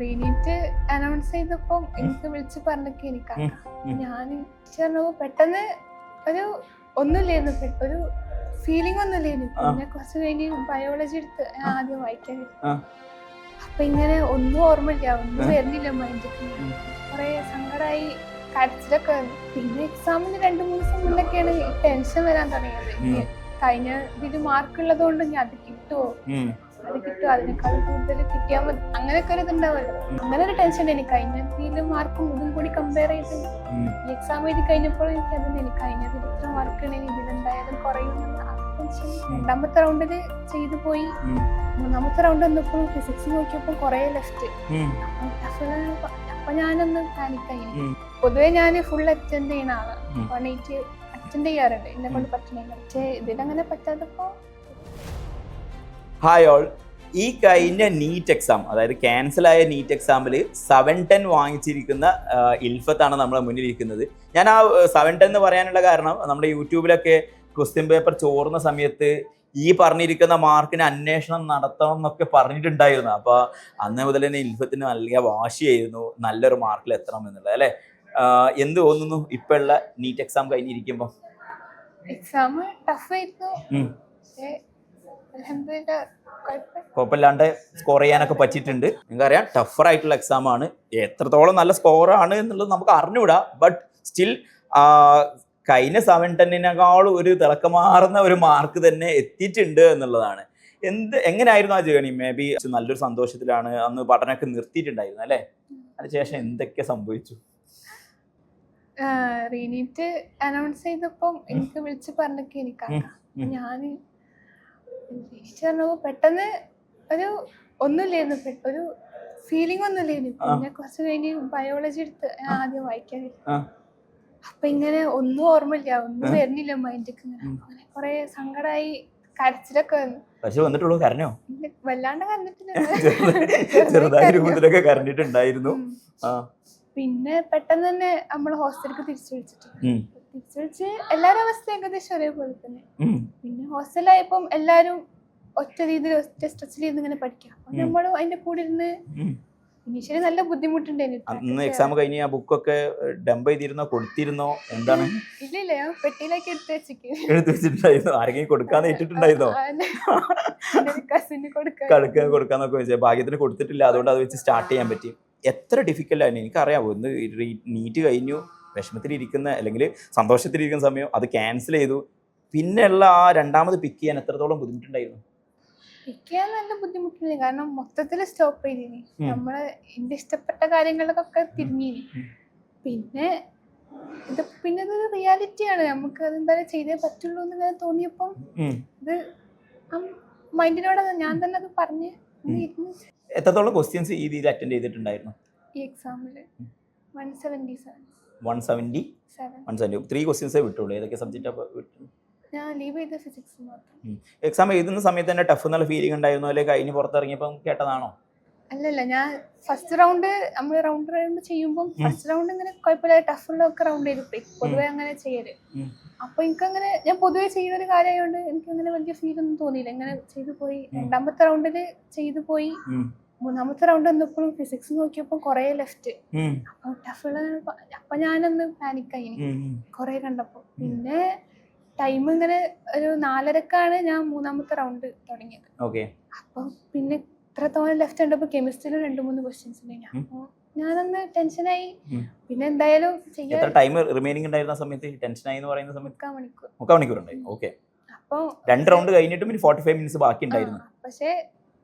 റീനീറ്റ് announce ചെയ്തപ്പോ എനിക്ക് വിളിച്ച് പറഞ്ഞൊക്കെ എനിക്കാക്കാം ഞാൻ പെട്ടെന്ന് ഒരു ഒന്നുമില്ലായിരുന്നു, ഒരു ഫീലിംഗ് ഒന്നുമില്ലായിരുന്നു. പിന്നെ കുറച്ച് കഴിഞ്ഞ് ബയോളജി എടുത്ത് ഞാൻ ആദ്യം വായിക്കാൻ, അപ്പൊ ഇങ്ങനെ ഒന്നും ഓർമ്മയില്ല, ഒന്നും വരുന്നില്ല മൈൻഡിലേക്ക്. കുറെ സങ്കടമായി, കരച്ചിലൊക്കെ വന്നു. പിന്നെ എക്സാമിന് 2-3 ദിവസം മുന്നൊക്കെയാണ് ടെൻഷൻ വരാൻ തുടങ്ങിയത്. കഴിഞ്ഞ ഇതിൽ മാർക്ക് ഉള്ളത് കൊണ്ട് ഞാൻ അത് കിട്ടുമോ, അത് കിട്ടുമോ, അതിനേക്കാൾ കൂടുതൽ കിട്ടിയാൽ മതി, അങ്ങനെയൊക്കെ ഒരു ഇതുണ്ടാവുമല്ലോ. അങ്ങനെ ഒരു ടെൻഷൻ എനിക്ക് കഴിഞ്ഞ ഇതിലും മാർക്കും ഇതും കൂടി കമ്പയർ ചെയ്ത് ഈ എക്സാം എഴുതി കഴിഞ്ഞപ്പോൾ എനിക്ക് അതിന് എനിക്ക് കഴിഞ്ഞതിൽ ഇത്ര മാർക്ക് ഉണ്ടെങ്കിൽ ഇതിലെന്തായാലും കുറയുമെന്നുള്ള ടെൻഷൻ. 2ാമത്തെ റൗണ്ടില് ചെയ്തു പോയി. 3ാമത്തെ റൗണ്ട് വന്നപ്പോൾ ഫിസിക്സ് നോക്കിയപ്പോൾ കുറെ ലെഫ്റ്റ്. അപ്പൊ ഞാനൊന്ന് പാനിക്കായി. പൊതുവെ ഞാൻ ഫുൾ അറ്റൻഡ് ചെയ്യുന്ന ആളാണ്, 180 അറ്റൻഡ് ചെയ്യാറുണ്ട്, എന്നെ കൊണ്ട് പറ്റുന്നില്ല. പക്ഷേ ഇതിലങ്ങനെ പറ്റാത്തപ്പോ. ഹായ് ഓൾ, ഈ കഴിഞ്ഞ നീറ്റ് എക്സാം, അതായത് ക്യാൻസലായ നീറ്റ് എക്സാമിൽ 710 വാങ്ങിച്ചിരിക്കുന്ന ഇൽഫത്താണ് നമ്മളെ മുന്നിലിരിക്കുന്നത്. ഞാൻ ആ 710 എന്ന് പറയാനുള്ള കാരണം, നമ്മുടെ യൂട്യൂബിലൊക്കെ ക്വസ്റ്റ്യൻ പേപ്പർ ചോർന്ന സമയത്ത് ഈ പറഞ്ഞിരിക്കുന്ന മാർക്കിന് അന്വേഷണം നടത്തണം എന്നൊക്കെ പറഞ്ഞിട്ടുണ്ടായിരുന്നു. അപ്പോൾ അന്ന് മുതൽ തന്നെ ഇൽഫത്തിന് നല്ല വാശിയായിരുന്നു നല്ലൊരു മാർക്കിൽ എത്തണം എന്നുള്ളത്, അല്ലേ? എന്ത് തോന്നുന്നു ഇപ്പൊ ഉള്ള നീറ്റ് എക്സാം കഴിഞ്ഞിരിക്കുമ്പോ? എക്സാം ടഫായിരുന്നു, കുഴപ്പമില്ലാണ്ട് സ്കോർ ചെയ്യാനൊക്കെ പറ്റിയിട്ടുണ്ട്. നിങ്ങൾക്കറിയാം ടഫർ ആയിട്ടുള്ള എക്സാം ആണ്. എത്രത്തോളം നല്ല സ്കോറാണ് എന്നുള്ളത് നമുക്ക് അറിഞ്ഞുകൂടാ. ബട്ട് സ്റ്റിൽ കഴിഞ്ഞ 710 ഒരു തിളക്കമാർന്ന ഒരു മാർക്ക് തന്നെ എത്തിയിട്ടുണ്ട് എന്നുള്ളതാണ്. എങ്ങനെയായിരുന്നു ആ ജേണി? മേ ബി നല്ലൊരു സന്തോഷത്തിലാണ് അന്ന് പഠനമൊക്കെ നിർത്തിയിട്ടുണ്ടായിരുന്നു, അല്ലേ? അതിനുശേഷം എന്തൊക്കെ സംഭവിച്ചു? റീനീറ്റ് അനൗൺസ് ചെയ്തപ്പോ എനിക്ക് വിളിച്ച് പറഞ്ഞൊക്കെ എനിക്കാക്കാം ഞാൻ പെട്ടെന്ന് ഒരു ഒന്നുമില്ലായിരുന്നു, ഒരു ഫീലിംഗ് ഒന്നുമില്ലായിരുന്നു. പിന്നെ കുറച്ച് കഴിഞ്ഞ് ബയോളജി എടുത്ത് ഞാൻ ആദ്യം വായിക്കാൻ, അപ്പൊ ഇങ്ങനെ ഒന്നും ഓർമ്മയില്ല, ഒന്നും വരുന്നില്ല മൈൻഡിലേക്ക്. അങ്ങനെ കുറെ സങ്കടമായി, കരച്ചിലൊക്കെ വന്നു. വന്നിട്ടുള്ളൂ കരഞ്ഞോ? വല്ലാണ്ട് കരഞ്ഞിട്ടില്ല, കരഞ്ഞിട്ടുണ്ടായിരുന്നു. പിന്നെ പെട്ടെന്ന് തന്നെ നമ്മള് ഹോസ്റ്റലിലേക്ക് തിരിച്ചു വിളിച്ച് എല്ലാരും അവസ്ഥ ഏകദേശം ഒരേപോലെ തന്നെ. പിന്നെ ഹോസ്റ്റലായപ്പം എല്ലാരും ഒറ്റ രീതിയിൽ ഒറ്റ സ്ട്രെച്ചിൽ ഇരുന്ന് ഇങ്ങനെ പഠിക്കാം. അപ്പൊ നമ്മളും അതിന്റെ കൂടെ ഇരുന്ന് ഇനീഷ്യലി നല്ല ബുദ്ധിമുട്ടുണ്ടായിരുന്നു. എക്സാം കഴിഞ്ഞ ആ ബുക്കൊക്കെ ഡംപ് ചെയ്തിരുന്നോ, കൊടുത്തിരുന്നോ? എന്താണ്? ഇല്ല, ഞാൻ പെട്ടിയിലേക്ക് എടുത്ത് വെച്ചിട്ടുണ്ടായിരുന്നു. ആരെങ്കിലും കൊടുക്കാന്ന് ഇട്ടിട്ടുണ്ടായിരുന്നോ? കസിന് കൊടുക്കാന്നൊക്കെ വെച്ചാൽ ഭാഗ്യത്തിന് കൊടുത്തിട്ടില്ല, അതുകൊണ്ട് അത് വെച്ച് സ്റ്റാർട്ട് ചെയ്യാൻ പറ്റി. എത്ര ഡിഫിക്കൽട്ട് ആയിരുന്നു എനിക്കറിയാമോ. ഇന്ന് നീറ്റ് കഴിഞ്ഞു, വിഷമത്തിലിരിക്കുന്ന അല്ലെങ്കിൽ സന്തോഷത്തിലിരിക്കുന്ന സമയം അത് ക്യാൻസൽ ചെയ്തു. പിന്നെയുള്ള ആ 2ാമത് പിക്ക് ചെയ്യാൻ എത്രത്തോളം ബുദ്ധിമുട്ടുണ്ടായിരുന്നു? പിക്ക് ചെയ്യാൻ നല്ല ബുദ്ധിമുട്ടില്ല, കാരണം മൊത്തത്തിൽ സ്റ്റോപ്പ് ചെയ്തിനി. നമ്മള് എന്റെ ഇഷ്ടപ്പെട്ട കാര്യങ്ങളിലൊക്കെ തിരിഞ്ഞിനി. പിന്നെ ഇതൊരു റിയാലിറ്റിയാണ്, നമുക്ക് അതെന്തായാലും ചെയ്തേ പറ്റുള്ളൂ എന്ന് തോന്നിയപ്പോ ഇത് മൈൻഡിനോട് ഞാൻ തന്നെ അത് പറഞ്ഞ്. എത്രത്തോളം ക്വസ്റ്റ്യൻസ് ഈ രീതിയിൽ അറ്റൻഡ് ചെയ്തിട്ടുണ്ടായിരുന്നു ഈ എക്സാമിൽ? 170. 3 ക്വസ്റ്റ്യൻസേ വിട്ടുള്ളൂ. ഏതൊക്കെ സബ്ജക്റ്റാണ് വിട്ടു? ഞാൻ ലീവ് ചെയ്ത ഫിസിക്സ് മാത്രം. എക്സാം എഴുതുന്ന സമയത്ത് തന്നെ ടഫ് എന്നുള്ള ഫീലിംഗ് ഉണ്ടായിരുന്നു, അല്ലെങ്കിൽ കഴിഞ്ഞ് പുറത്തിറങ്ങിയപ്പം കേട്ടതാണോ? അല്ലല്ല, ഞാൻ ഫസ്റ്റ് റൗണ്ട് നമ്മൾ റൗണ്ട് ചെയ്യുമ്പോൾ ഫസ്റ്റ് റൗണ്ട് ഇങ്ങനെ കുഴപ്പമില്ല, ടഫുള്ളൊക്കെ റൗണ്ട് ചെയ്തു പോയി. പൊതുവെ അങ്ങനെ ചെയ്യല്. അപ്പൊ എനിക്കങ്ങനെ ഞാൻ പൊതുവെ ചെയ്യുന്ന ഒരു കാര്യമായതുകൊണ്ട് എനിക്ക് അങ്ങനെ വലിയ ഫീൽ ഒന്നും തോന്നിയില്ല. ഇങ്ങനെ ചെയ്തു പോയി. 2ാമത്തെ റൗണ്ടില് ചെയ്തു പോയി. 3ാമത്തെ റൗണ്ട് വന്നപ്പോഴും ഫിസിക്സ് നോക്കിയപ്പോ കുറെ ലെഫ്റ്റ്. അപ്പൊ ടഫുള്ള, അപ്പൊ ഞാനൊന്ന് പാനിക്കായി കുറെ കണ്ടപ്പോ. പിന്നെ ടൈം ഇങ്ങനെ ഒരു 4:30ക്കാണ് ഞാൻ 3ാമത്തെ റൗണ്ട് തുടങ്ങിയത്. അപ്പൊ പിന്നെ ഇത്ര തോന്നെ ലെഫ്റ്റ് കണ്ടപ്പോ കെമിസ്ട്രിയിൽ 2-3 ക്വസ്റ്റ്യൻസ് ഉണ്ടായി. അപ്പൊ ഞാനൊന്ന് ടെൻഷനായി. പിന്നെ എന്തായാലും ടൈം റിമൈനിങ് ഉണ്ടായിരുന്ന സമയത്ത് ടെൻഷനായി എന്ന് പറയുന്ന സമയത്ത് 3 മണിക്കൂർ ഉണ്ടായി. അപ്പൊ 2 റൗണ്ട് കഴിഞ്ഞിട്ടും 45 മിനിറ്റ്സ് ബാക്കി ഉണ്ടായിരുന്നു. പക്ഷേ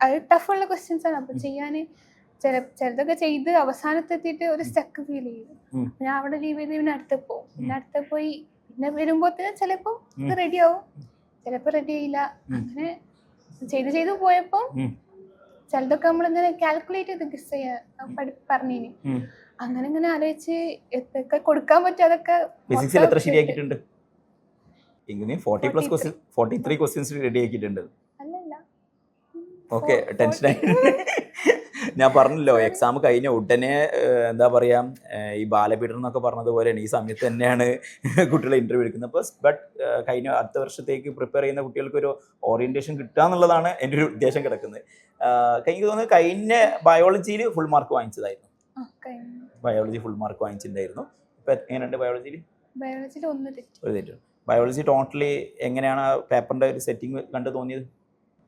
അത് ടഫുള്ള ക്വസ്റ്റ്യൻസ് ആണ്. അപ്പൊ ചെയ്യാന് ചിലതൊക്കെ ചെയ്ത് അവസാനത്തെത്തിയിട്ട് ഒരു സ്റ്റക്ക് ഫീൽ ചെയ്തു. ഞാൻ അവിടെ ലീവ് ചെയ്ത് പിന്നെ അടുത്ത പോയി പിന്നെ വരുമ്പോഴത്തേനും ചിലപ്പോ ഇത് റെഡി ആവും, ചിലപ്പോ റെഡി ആയില്ല. അങ്ങനെ ചെയ്ത് പോയപ്പോ ചിലതൊക്കെ നമ്മളിങ്ങനെ കാൽക്കുലേറ്റ് ചെയ്ത് ഗസ് ചെയ്യാൻ പറഞ്ഞിനി. അങ്ങനെ ഇങ്ങനെ ആലോചിച്ച് എന്തൊക്കെ കൊടുക്കാൻ പറ്റും അതൊക്കെ. ഫിസിക്സിൽ എത്ര ശരിയാക്കിയിട്ടുണ്ട്? 43 ക്വസ്റ്റ്യൻസ് റെഡി ആക്കിയിട്ടുണ്ട്. അല്ലല്ല, ടെൻഷനായി. ഞാൻ പറഞ്ഞല്ലോ എക്സാം കഴിഞ്ഞ ഉടനെ എന്താ പറയാ ഈ ബാലപീഠനം എന്നൊക്കെ പറഞ്ഞതുപോലെയാണ് ഈ സമയത്ത് തന്നെയാണ് കുട്ടികളെ ഇന്റർവ്യൂ എടുക്കുന്നത്. അപ്പോൾ ബട്ട് കഴിഞ്ഞ അടുത്ത വർഷത്തേക്ക് പ്രിപ്പയർ ചെയ്യുന്ന കുട്ടികൾക്ക് ഒരു ഓറിയന്റേഷൻ കിട്ടുക എന്നുള്ളതാണ് എൻ്റെ ഒരു ഉദ്ദേശം കിടക്കുന്നത്. എനിക്ക് തോന്നുന്നു കഴിഞ്ഞ ബയോളജിയിൽ ഫുൾ മാർക്ക് വാങ്ങിച്ചതായിരുന്നു. ബയോളജി ഫുൾ മാർക്ക് വാങ്ങിച്ചിട്ടുണ്ടായിരുന്നു. ഇപ്പൊ എങ്ങനെയുണ്ട് ബയോളജിയിൽ? ഒരു തെറ്റും. ബയോളജി ടോട്ടലി എങ്ങനെയാണ് പേപ്പറിന്റെ ഒരു സെറ്റിംഗ് കണ്ടു തോന്നിയത്?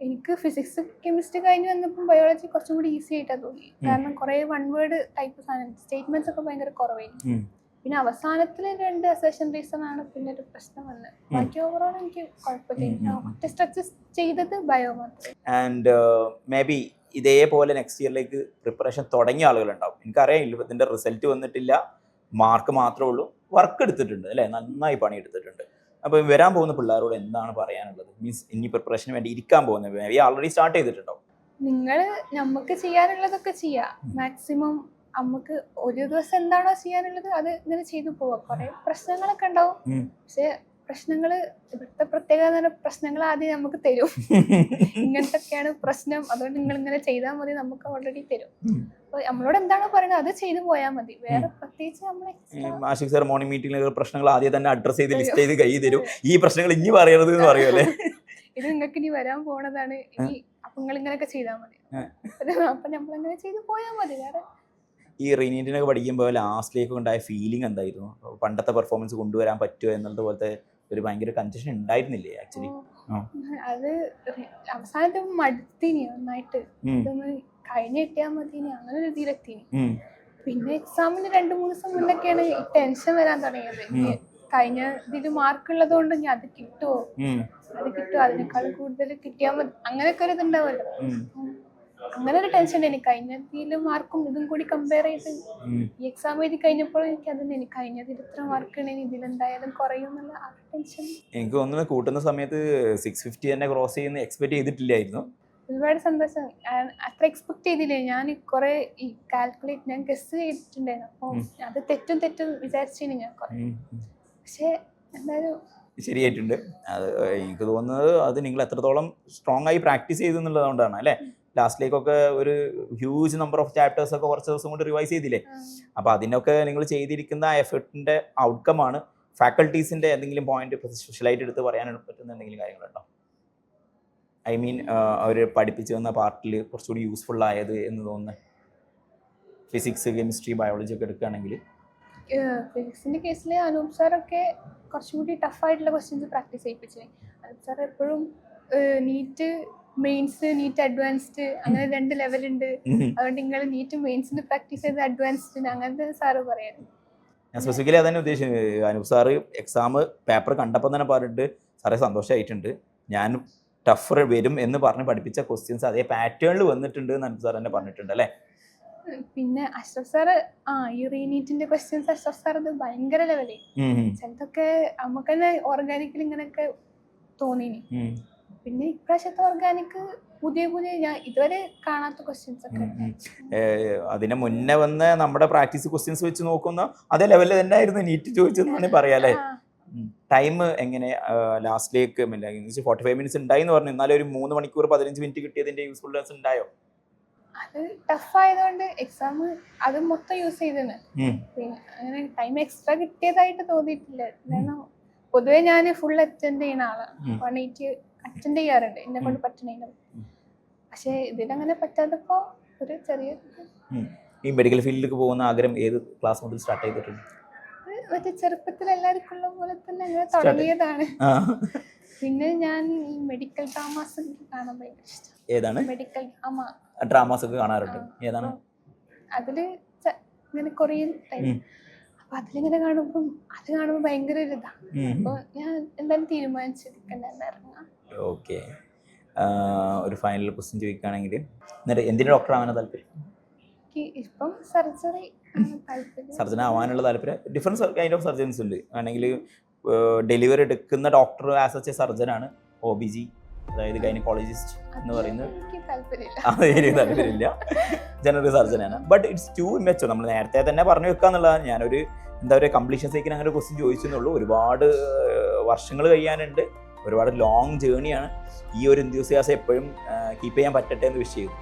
എനിക്ക് ഫിസിക്സ് കെമിസ്ട്രി കഴിഞ്ഞ് വന്നപ്പോൾ ബയോളജി കുറച്ചും കൂടി ഈസി ആയിട്ടാണ് തോന്നി. കാരണം കുറെ വൺ വേർഡ് ടൈപ്പ് സ്റ്റേറ്റ്മെന്റ്സ് ഒക്കെ ഭയങ്കര കുറവായിരുന്നു. പിന്നെ അവസാനത്തിൽ 2 അസേഷൻ റീസൺ ആണ് പിന്നെ ഒരു പ്രശ്നം വന്നത്. ബാക്കി ഓവറോൾ എനിക്ക് കുഴപ്പമില്ല. ഒറ്റ സ്ട്രക്ചർ ചെയ്തത് ബയോ മാത്രം. ആൻഡ് മേ ബി ഇതേപോലെ നെക്സ്റ്റ് ഇയറിലേക്ക് പ്രിപ്പറേഷൻ തുടങ്ങിയ ആളുകളുണ്ടാവും. എനിക്കറിയാം ഇതിന്റെ റിസൾട്ട് വന്നിട്ടില്ല, മാർക്ക് മാത്രമേ ഉള്ളൂ, വർക്ക് എടുത്തിട്ടുണ്ട് അല്ലേ, നന്നായി പണി എടുത്തിട്ടുണ്ട്. അപ്പോൾ വരാൻ പോകുന്ന പിള്ളേരോട് എന്താണ് പറയാനുള്ളത്? മീൻസ് ഇനി പ്രിപ്പറേഷന് വേണ്ടി ഇരിക്കാൻ പോകുന്നത് മേ ബി ആൾറെഡി സ്റ്റാർട്ട് ചെയ്തിട്ടുണ്ടോ? നിങ്ങൾ നമുക്ക് ചെയ്യാനുള്ളതൊക്കെ ചെയ്യാം. മാക്സിമം നമുക്ക് ഒരു ദിവസം എന്താണോ ചെയ്യാനുള്ളത് അത് ഇങ്ങനെ ചെയ്തു പോവാം. കുറെ പ്രശ്നങ്ങളൊക്കെ ഉണ്ടാവും, പക്ഷെ പ്രശ്നങ്ങള് ഇവിടുത്തെ പ്രത്യേകത പ്രശ്നങ്ങൾ ആദ്യം നമുക്ക് തരും. ഇങ്ങനത്തൊക്കെയാണ് പ്രശ്നം, അതുകൊണ്ട് നിങ്ങൾ ഇങ്ങനെ ചെയ്താൽ മതി, നമുക്ക് ഓൾറെഡി തരും. അപ്പൊ നമ്മളോട് എന്താണോ പറയുന്നത് അത് ചെയ്തു പോയാൽ മതി. വേറെ പ്രത്യേകിച്ച് നമ്മൾ ആഷിഖ് സാർ മോർണിംഗ് മീറ്റിംഗിൽ പ്രശ്നങ്ങൾ ആദ്യം തന്നെ അഡ്രസ് ചെയ്ത് ലിസ്റ്റ് ചെയ്ത് കൈ തരും. ഈ പ്രശ്നങ്ങൾ ഇനി പറയരുത് എന്ന് പറയുമല്ലേ? ഇത് നിങ്ങൾക്ക് ഇനി വരാൻ പോണതാണ്, ഇനി അപ്പൊ നിങ്ങൾ ഇങ്ങനെയൊക്കെ ചെയ്താൽ മതി. അപ്പൊ നമ്മളിങ്ങനെ ചെയ്ത് പോയാൽ മതി. വേറെ ഈ റീനീറ്റിനൊക്കെ പഠിക്കുമ്പോൾ ലാസ്റ്റിലേക്ക് ഉണ്ടായ ഫീലിംഗ് എന്തായിരുന്നു? പണ്ടത്തെ പെർഫോമൻസ് കൊണ്ടുവരാൻ പറ്റുമോ എന്നുള്ളത് പോലത്തെ ഒരു ഭയങ്കര കൺഫ്യൂഷൻ ഉണ്ടായിരുന്നില്ലേ ആക്ച്വലി? അത് അവസാനത്തെ മടുത്തിന് നന്നായിട്ട്, ഇതൊന്ന് കഴിഞ്ഞ് കിട്ടിയാൽ മതി അങ്ങനെ ഒരു ഇതിലെത്തിന്. പിന്നെ എക്സാമിന് 2-3 ദിവസം മുന്നൊക്കെയാണ് ഈ ടെൻഷൻ വരാൻ തുടങ്ങിയത്. കഴിഞ്ഞ ഇതിൽ മാർക്ക് ഉള്ളത് കൊണ്ട് ഞാൻ അത് കിട്ടുമോ, അതിനേക്കാൾ കൂടുതൽ കിട്ടിയാൽ മതി, അങ്ങനെയൊക്കെ ഒരു ഇതുണ്ടാവുമല്ലോ. അങ്ങനെ ഒരു ടെൻഷൻ എനിക്ക് കഴിഞ്ഞതിൽ മാർക്കും ഇതും കൂടി കമ്പയർ ചെയ്ത് ഈ എക്സാം എഴുതി കഴിഞ്ഞപ്പോൾ എനിക്ക് അതൊന്നും എനിക്ക് കഴിഞ്ഞതിൽ ഇത്ര മാർക്ക് ഉണ്ടെങ്കിൽ ഇതിലെന്തായാലും കുറയും എന്നുള്ള ആ ടെൻഷൻ. എനിക്ക് തോന്നുന്നു കൂട്ടുന്ന സമയത്ത് 650 തന്നെ ക്രോസ് ചെയ്യുന്ന എക്സ്പെക്ട് ചെയ്തിട്ടില്ലായിരുന്നു. ഒരുപാട് സന്തോഷം. അത്ര എക്സ്പെക്ട് ചെയ്തില്ലേ. ഞാൻ കുറെ ഈ കാൽക്കുലേറ്റ് ഞാൻ ഗസ് ചെയ്തിട്ടുണ്ടായിരുന്നു. അപ്പോൾ അത് തെറ്റും വിചാരിച്ചു ഞാൻ കുറെ, പക്ഷെ എന്തായാലും ശരിയായിട്ടുണ്ട്. അത് എനിക്ക് തോന്നുന്നത് അത് നിങ്ങൾ എത്രത്തോളം സ്ട്രോങ് ആയി പ്രാക്ടീസ് ചെയ്തു എന്നുള്ളതുകൊണ്ടാണ് അല്ലേ? ലാസ്റ്റിലേക്കൊക്കെ ഒരു ഹ്യൂജ് നമ്പർ ഓഫ് ചാപ്റ്റേഴ്സ് ഒക്കെ കുറച്ച് ദിവസം കൊണ്ട് റിവൈസ് ചെയ്തില്ലേ? അപ്പോൾ അതിനൊക്കെ നിങ്ങൾ ചെയ്തിരിക്കുന്ന എഫേർട്ടിന്റെ ഔട്ട്കം ആണ്. ഫാക്കൽറ്റീസിന്റെ എന്തെങ്കിലും പോയിന്റ് സ്പെഷ്യലായിട്ട് എടുത്ത് പറയാൻ പറ്റുന്ന എന്തെങ്കിലും കാര്യങ്ങളുണ്ടോ? ഐ മീൻ അവർ പഠിപ്പിച്ചു തന്ന പാർട്ടിൽ കുറച്ചുകൂടി യൂസ്ഫുൾ ആയത് എന്ന് തോന്നുന്നത്? ഫിസിക്സ് കെമിസ്ട്രി ബയോളജി ഒക്കെ എടുക്കുകയാണെങ്കിൽ ഫിസിക്സിന്റെ കേസിൽ അനൂപ് സാറൊക്കെ കുറച്ചുകൂടി ടഫായിട്ടുള്ള ക്വസ്റ്റ്യൻസ് പ്രാക്ടീസ് ചെയ്യിപ്പിച്ചേ. അനൂപ് സാർ എപ്പോഴും നീറ്റ് മെയിൻസ്, നീറ്റ് അഡ്വാൻസ്ഡ് അങ്ങനെ 2 ലെവലുണ്ട്, അതുകൊണ്ട് നിങ്ങൾ നീറ്റ് മെയിൻസിന് പ്രാക്ടീസ് ചെയ്ത് അഡ്വാൻസ്ഡ് അങ്ങനത്തെ സാറ് പറയാറ്. ഞാൻ സ്പെസിഫിക്കലി അതന്നെ ഉദ്ദേശിച്ചത്. അനൂപ് സാറ് എക്സാം പേപ്പർ കണ്ടപ്പോൾ തന്നെ പറഞ്ഞിട്ട് സാറേ സന്തോഷമായിട്ടുണ്ട്, ഞാൻ ടഫർ വരും എന്ന് പറഞ്ഞ് പഠിപ്പിച്ച ക്വസ്റ്റ്യൻസ് അതേ പാറ്റേണിൽ വന്നിട്ടുണ്ട് എന്ന് അനൂപ് സാർ തന്നെ പറഞ്ഞിട്ടുണ്ട് അല്ലേ? പിന്നെ അഷ്റഫ് സാറ് ഈ റീനീറ്റിന്റെ ക്വസ്റ്റ്യൻസ് അഷ്റഫ് സാർ അത് ഭയങ്കര ലെവലേ. ചിലതൊക്കെ നമുക്ക് തന്നെ ഓർഗാനിക്കിൽ ഇങ്ങനെയൊക്കെ തോന്നിനി. പിന്നെ ഇപ്രാവശ്യത്തെ ഓർഗാനിക് പുതിയ ഞാൻ ഇതുവരെ കാണാത്ത ക്വസ്റ്റ്യൻസ് ഒക്കെ. അതിന് മുന്നേ വന്ന് നമ്മുടെ പ്രാക്ടീസ് ക്വസ്റ്റ്യൻസ് വെച്ച് നോക്കുന്ന അതേ ലെവലിൽ തന്നെ ആയിരുന്നു നീറ്റ് ചോദിച്ചെന്നാണ് പറയാല്ലേ? ടൈം എങ്ങനെ ലാസ്റ്റിലേക്ക് 45 മിനിറ്റ്സ് ഉണ്ടായി എന്ന് പറഞ്ഞു, എന്നാലും ഒരു 3 മണിക്കൂർ 15 മിനിറ്റ് കിട്ടിയതിന്റെ യൂസ്ഫുൾനെസ് ഉണ്ടായോ? അത് ടഫ് ആയതുകൊണ്ട് എക്സാം അത് മൊത്തം യൂസ് ചെയ്തത്. പിന്നെ അങ്ങനെ ടൈം എക്സ്ട്രാ കിട്ടിയതായിട്ട് തോന്നിയിട്ടില്ല. കാരണം പൊതുവെ ഞാൻ ഫുൾ അറ്റൻഡ് ചെയ്യുന്ന ആളാണ്. 180 അറ്റൻഡ് ചെയ്യാറുണ്ട് എന്നെ കൊണ്ട് പറ്റണേലും. പക്ഷെ ഇതിലങ്ങനെ പറ്റാത്തപ്പോ ഒരു ചെറിയ ഈ മെഡിക്കൽ ഫീൽഡിലേക്ക് പോകുന്ന ആഗ്രഹം ഏത് ക്ലാസ് മുതൽ സ്റ്റാർട്ട് ചെയ്തിട്ടുണ്ട്? മറ്റേ ചെറുപ്പത്തിൽ എല്ലാവർക്കും ഉള്ള പോലെ തന്നെ അങ്ങനെ തുടങ്ങിയതാണ്. പിന്നെ ഞാൻ ഈ മെഡിക്കൽ ഡ്രാമാസ് കാണാൻ ഭയങ്കര ഇഷ്ടം. ഏതാണ്? മെഡിക്കൽ ഡ്രാമാസ് ഒക്കെ കാണാറുണ്ട്. ഏതാണ്? അതില് ഇങ്ങനെ കൊറിയൻ ടൈപ്പ്. അപ്പൊ അതിലിങ്ങനെ കാണുമ്പോൾ ഭയങ്കര ഒരു ഇതാ. അപ്പൊ ഞാൻ എന്തായാലും തീരുമാനിച്ചിരിക്കണ്ടായിരുന്നു. ഓക്കെ, ഒരു ഫൈനൽ ക്വസ്റ്റ്യൻ ചോദിക്കുകയാണെങ്കിൽ എന്നിട്ട് എന്തിന് ഡോക്ടർ ആവാനാണ് താല്പര്യം? ഇപ്പം സർജറി സർജൻ ആവാനുള്ള താല്പര്യം. ഡിഫറെൻറ്റ് കൈൻഡ് ഓഫ് സർജൻസ് ഉണ്ട്. ആണെങ്കിൽ ഡെലിവറി എടുക്കുന്ന ഡോക്ടർ ആസ് എ സർജനാണ്. OBG അതായത് ഗൈനക്കോളജിസ്റ്റ് എന്ന് പറയുന്നത് എനിക്ക് താല്പര്യമില്ല, ജനറൽ സർജനാണ്. But it's too immature. നമ്മൾ നേരത്തെ തന്നെ പറഞ്ഞു വെക്കാന്നുള്ളതാണ്. ഞാനൊരു എന്താ പറയുക കംപ്ലീഷൻ സൈക്കിൾ അങ്ങനെ ക്വസ്റ്റ്യൻ ചോദിച്ചെന്നുള്ളൂ. ഒരുപാട് വർഷങ്ങൾ കഴിയാനുണ്ട്, ഒരുപാട് ലോങ് ജേണിയാണ്. ഈ ഒരു എന്തൂസിയാസം എപ്പോഴും കീപ്പ് ചെയ്യാൻ പറ്റട്ടെ എന്ന് വിഷ് ചെയ്യുന്നു.